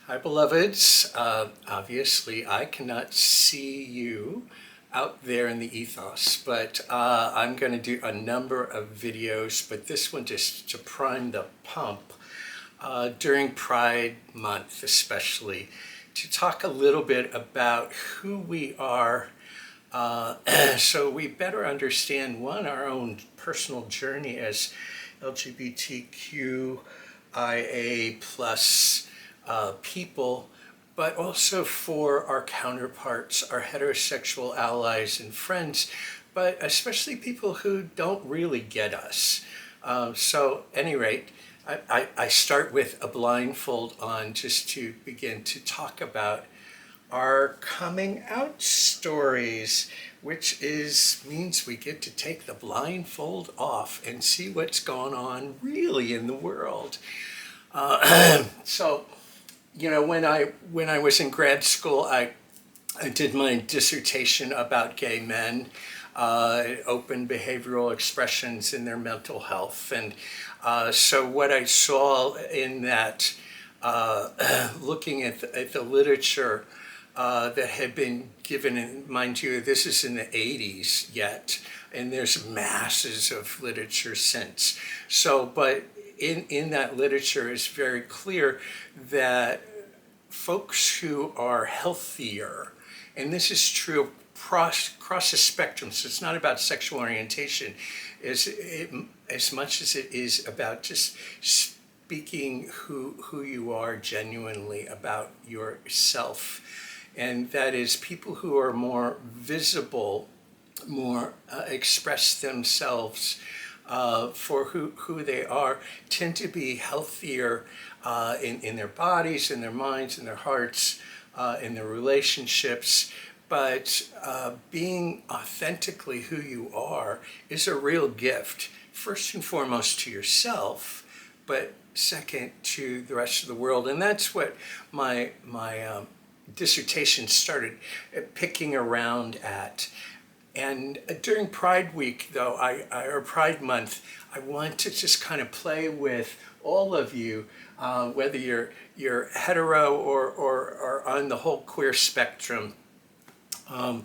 Hi, beloveds. Obviously, I cannot see you out there in the ethos, but I'm going to do a number of videos, but this one just to prime the pump during Pride Month, especially, to talk a little bit about who we are so we better understand, one, our own personal journey as LGBTQIA plus people, but also for our counterparts, our heterosexual allies and friends, but especially people who don't really get us. So, at any rate, I start with a blindfold on just to begin to talk about our coming out stories, which means we get to take the blindfold off and see what's going on really in the world. So, when I was in grad school, I did my dissertation about gay men, open behavioral expressions in their mental health, and so what I saw in that, looking at the literature that had been given, and mind you, this is in the 80s yet, and there's masses of literature since. So, but in that literature, it's very clear that folks who are healthier, and this is true across the spectrum, so it's not about sexual orientation as much as it is about just speaking who you are genuinely about yourself. And that is people who are more visible, more express themselves for who they are, tend to be healthier in their bodies, in their minds, in their hearts, in their relationships. But being authentically who you are is a real gift, first and foremost to yourself, but second to the rest of the world. And that's what my dissertation started picking around at. And during Pride Week, though, or Pride Month, I want to just kind of play with all of you, whether you're hetero or on the whole queer spectrum, to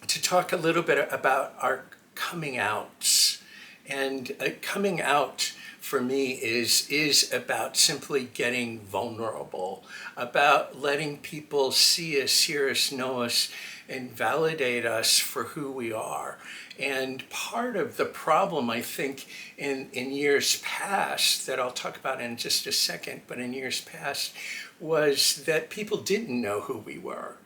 talk a little bit about our coming outs. And coming out for me is about simply getting vulnerable, about letting people see us, hear us, know us, and validate us for who we are. And part of the problem, I think, in years past, that I'll talk about in just a second, but in years past, was that people didn't know who we were.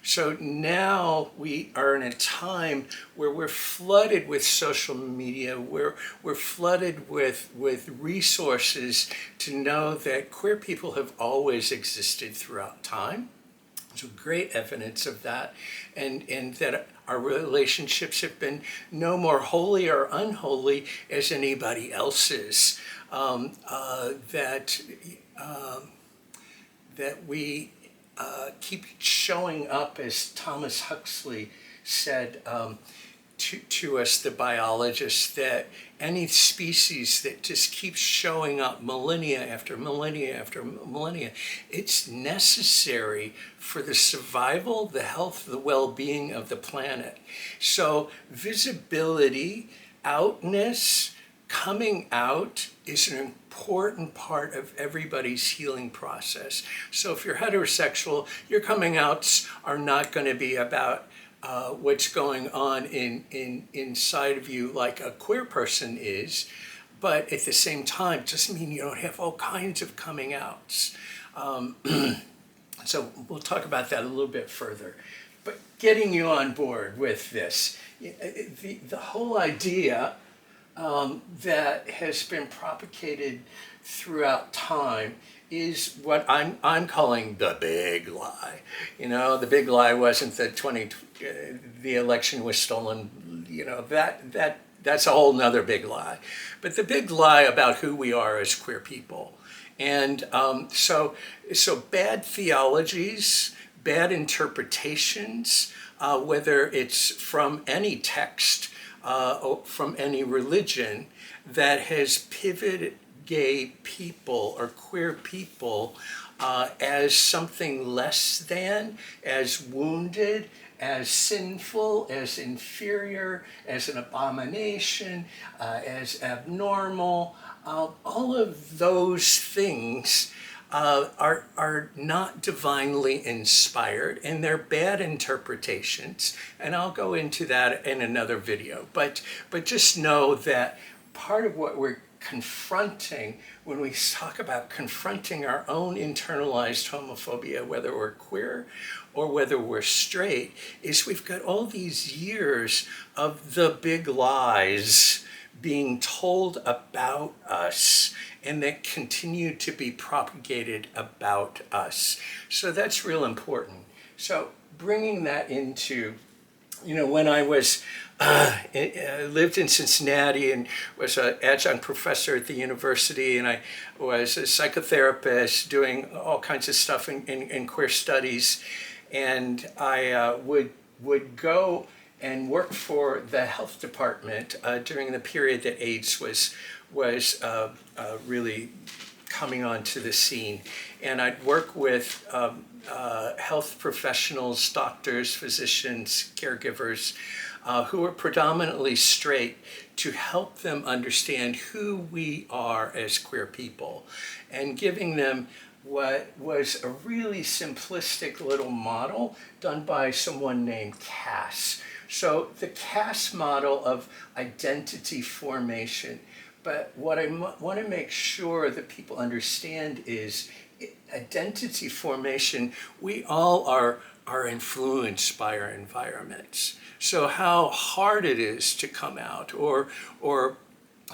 So now we are in a time where we're flooded with social media, we're flooded with resources to know that queer people have always existed throughout time. So great evidence of that, and that our relationships have been no more holy or unholy as anybody else's. That we keep showing up, as Thomas Huxley said to us, the biologist, that any species that just keeps showing up millennia after millennia after millennia, it's necessary for the survival, the health, the well-being of the planet. So visibility, outness, coming out is an important part of everybody's healing process. So if you're heterosexual, your coming outs are not going to be about what's going on inside of you like a queer person is, but at the same time, doesn't mean you don't have all kinds of coming outs. So we'll talk about that a little bit further. But getting you on board with this, the whole idea that has been propagated throughout time is what I'm calling the big lie. You know, the big lie wasn't that the election was stolen. You know, that's a whole nother big lie. But the big lie about who we are as queer people. And so bad theologies, bad interpretations, whether it's from any text, from any religion that has pivoted, gay people or queer people as something less than, as wounded, as sinful, as inferior, as an abomination, as abnormal. All of those things are not divinely inspired, and they're bad interpretations. And I'll go into that in another video. But just know that part of what we're confronting when we talk about confronting our own internalized homophobia, whether we're queer or whether we're straight, is we've got all these years of the big lies being told about us and that continue to be propagated about us. So that's real important. So bringing that into, when I was lived in Cincinnati and was an adjunct professor at the university, and I was a psychotherapist doing all kinds of stuff in queer studies, and I would go and work for the health department during the period that AIDS was really coming onto the scene. And I'd work with health professionals, doctors, physicians, caregivers, who are predominantly straight, to help them understand who we are as queer people, and giving them what was a really simplistic little model done by someone named Cass. So the Cass model of identity formation. But what I want to make sure that people understand is identity formation, we all are influenced by our environments. So how hard it is to come out, or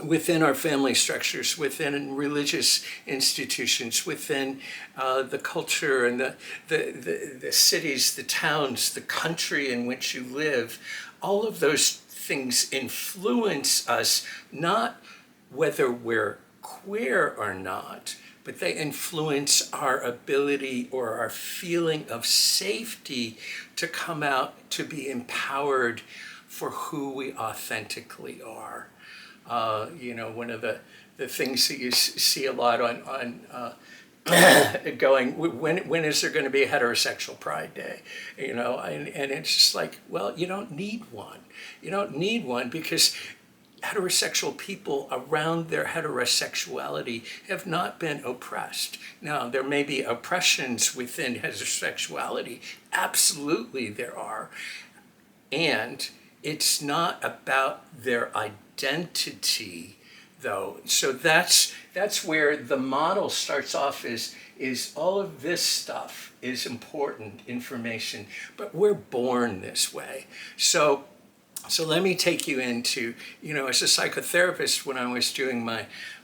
within our family structures, within religious institutions, within the culture and the cities, the towns, the country in which you live, all of those things influence us, not whether we're queer or not, but they influence our ability or our feeling of safety to come out, to be empowered for who we authentically are. One of the things that you see a lot on going, when is there going to be a heterosexual Pride Day? And it's just like, well, you don't need one. You don't need one because heterosexual people around their heterosexuality have not been oppressed. Now, there may be oppressions within heterosexuality. Absolutely there are. And it's not about their identity, though. So that's where the model starts off, is all of this stuff is important information, but we're born this way. So let me take you into, as a psychotherapist, when I was doing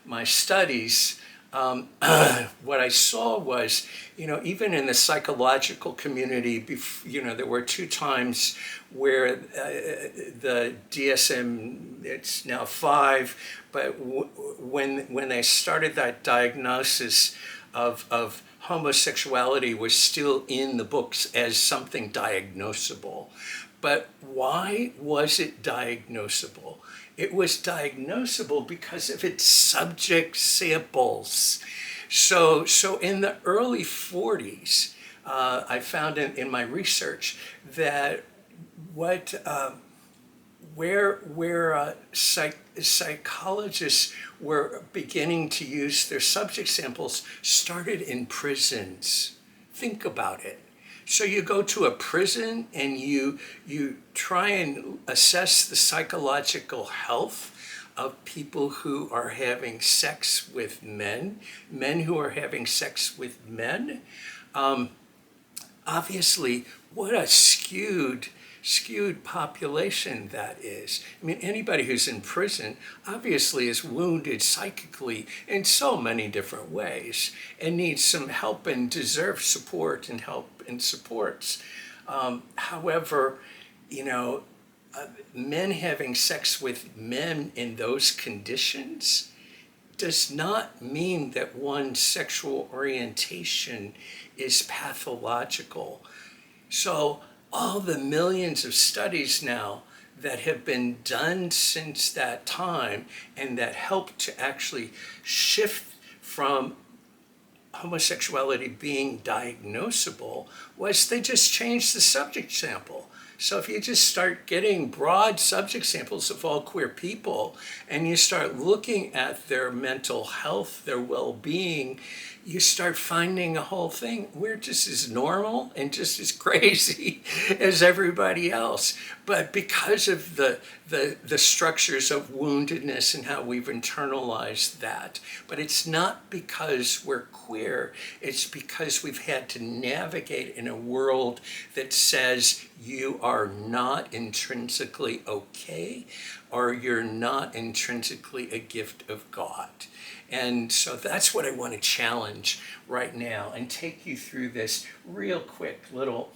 my studies, what I saw was, even in the psychological community, there were 2 times where the DSM, it's now 5, but when they started that diagnosis of homosexuality was still in the books as something diagnosable. But why was it diagnosable? It was diagnosable because of its subject samples. So in the early 40s, I found in my research that where psychologists were beginning to use their subject samples started in prisons. Think about it. So you go to a prison and you try and assess the psychological health of people who are having sex with men who are having sex with men. Obviously, what a skewed population that is. I mean, anybody who's in prison obviously is wounded psychically in so many different ways and needs some help and deserves support and help and supports. However, men having sex with men in those conditions does not mean that one's sexual orientation is pathological. So all the millions of studies now that have been done since that time and that helped to actually shift from homosexuality being diagnosable was they just changed the subject sample. So if you just start getting broad subject samples of all queer people and you start looking at their mental health, their well-being, you start finding a whole thing. We're just as normal and just as crazy as everybody else. But because of the structures of woundedness and how we've internalized that, but it's not because we're queer, it's because we've had to navigate in a world that says you are not intrinsically okay or you're not intrinsically a gift of God. And so that's what I want to challenge right now and take you through this real quick little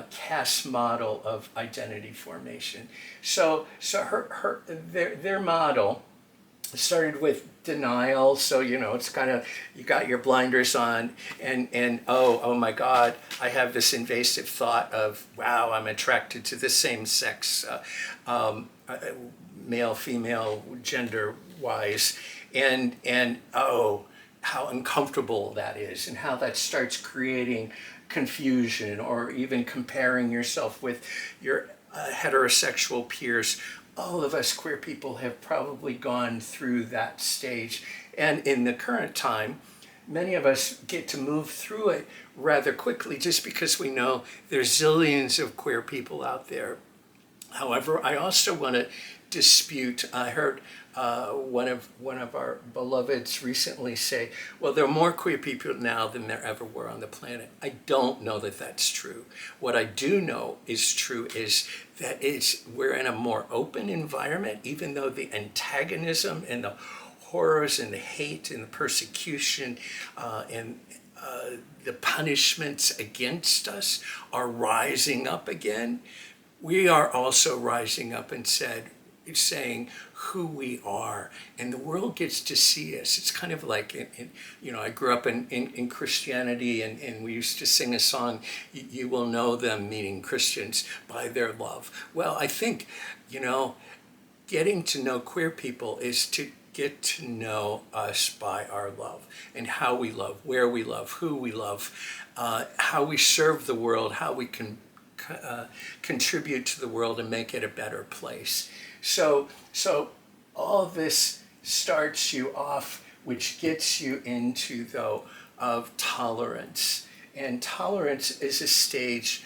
CAS model of identity formation. So their model started with denial. So, it's kind of, you got your blinders on and oh my God, I have this invasive thought of, wow, I'm attracted to the same sex, male, female, gender wise. And oh, how uncomfortable that is and how that starts creating confusion or even comparing yourself with your heterosexual peers. All of us queer people have probably gone through that stage. And in the current time, many of us get to move through it rather quickly just because we know there's zillions of queer people out there. However, I also want to dispute, I heard one of our beloveds recently say, well, there are more queer people now than there ever were on the planet. I don't know that that's true. What I do know is true is that we're in a more open environment, even though the antagonism and the horrors and the hate and the persecution and the punishments against us are rising up again. We are also rising up and saying who we are, and the world gets to see us. It's kind of like, I grew up in Christianity, and we used to sing a song, you will know them, meaning Christians, by their love. Well, I think, getting to know queer people is to get to know us by our love and how we love, where we love, who we love, how we serve the world, how we can contribute to the world and make it a better place. So all this starts you off, which gets you into, though, of tolerance. And tolerance is a stage,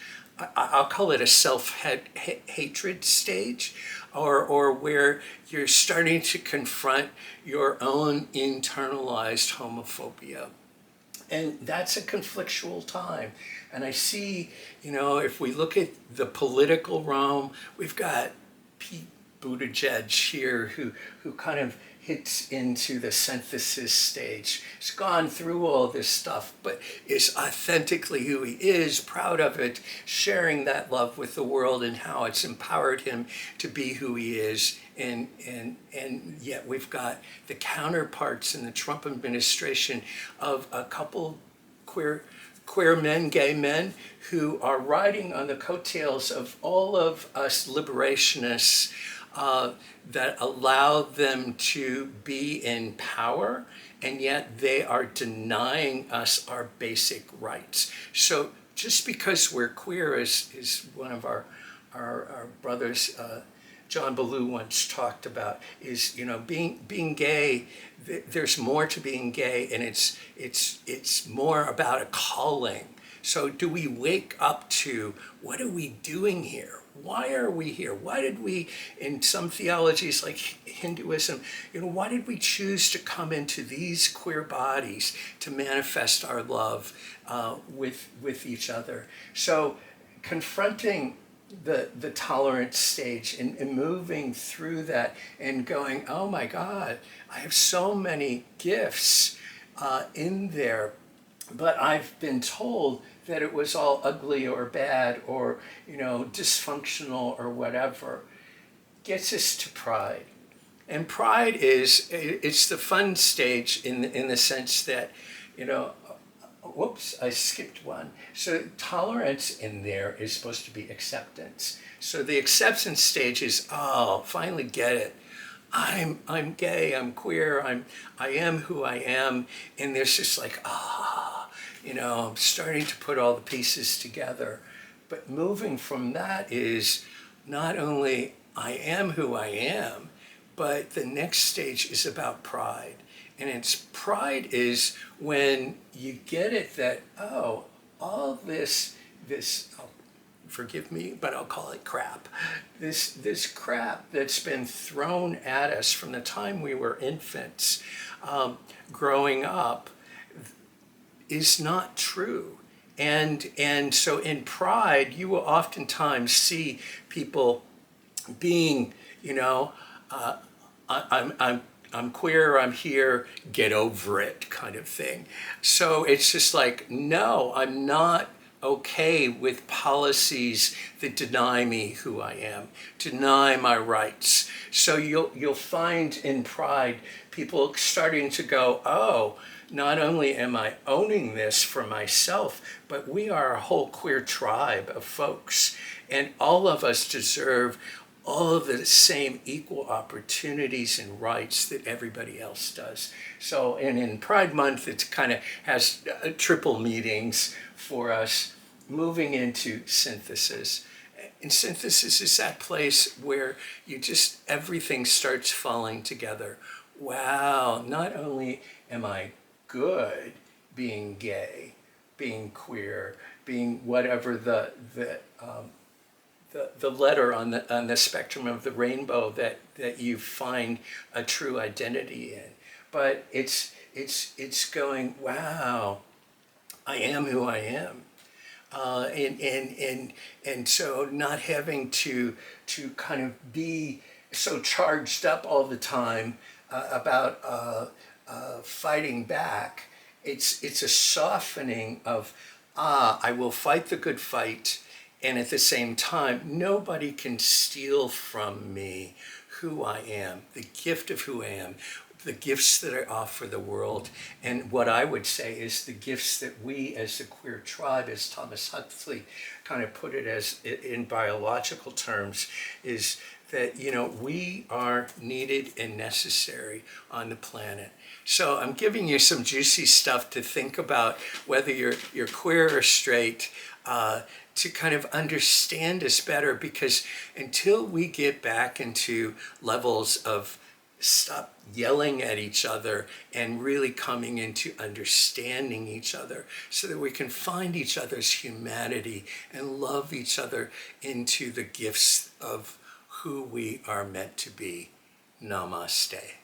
I'll call it a self-hatred stage, or where you're starting to confront your own internalized homophobia. And that's a conflictual time. And I see, if we look at the political realm, we've got Pete Buttigieg here who kind of hits into the synthesis stage. He's gone through all this stuff, but is authentically who he is, proud of it, sharing that love with the world and how it's empowered him to be who he is. And yet we've got the counterparts in the Trump administration of a couple queer men, gay men, who are riding on the coattails of all of us liberationists that allow them to be in power, and yet they are denying us our basic rights. So just because we're queer, is one of our brothers, John Ballou, once talked about, is being gay. There's more to being gay, and it's more about a calling. So do we wake up to, what are we doing here? Why are we here? Why did we, in some theologies like Hinduism, why did we choose to come into these queer bodies to manifest our love with each other? So confronting the tolerance stage and moving through that and going, oh my God, I have so many gifts in there, but I've been told that it was all ugly or bad or dysfunctional or whatever, gets us to pride. And pride it's the fun stage in the sense that whoops, I skipped one. So tolerance in there is supposed to be acceptance. So the acceptance stage is, oh, finally get it. I'm gay, I'm queer, I am who I am. And there's just like, I'm starting to put all the pieces together. But moving from that is not only I am who I am, but the next stage is about pride. And it's pride is when you get it that, oh, all this, oh, forgive me, but I'll call it crap. This crap that's been thrown at us from the time we were infants, growing up, is not true. And so in pride, you will oftentimes see people being, I'm queer, I'm here, get over it kind of thing. So it's just like, no, I'm not okay with policies that deny me who I am, deny my rights. So you'll find in pride people starting to go, oh, not only am I owning this for myself, but we are a whole queer tribe of folks, and all of us deserve all of the same equal opportunities and rights that everybody else does. So, and in Pride Month, it kind of has triple meetings for us, moving into synthesis. And synthesis is that place where everything starts falling together. Wow, not only am I good being gay, being queer, being whatever the letter on the spectrum of the rainbow that you find a true identity in, but it's going, wow, I am who I am, and so not having to kind of be so charged up all the time about fighting back. It's a softening of, I will fight the good fight, and at the same time, nobody can steal from me who I am, the gift of who I am, the gifts that I offer the world. And what I would say is the gifts that we as the queer tribe, as Thomas Huxley kind of put it as in biological terms, is that, we are needed and necessary on the planet. So I'm giving you some juicy stuff to think about, whether you're queer or straight, to kind of understand us better, because until we get back into levels of stop yelling at each other and really coming into understanding each other so that we can find each other's humanity and love each other into the gifts of who we are meant to be. Namaste.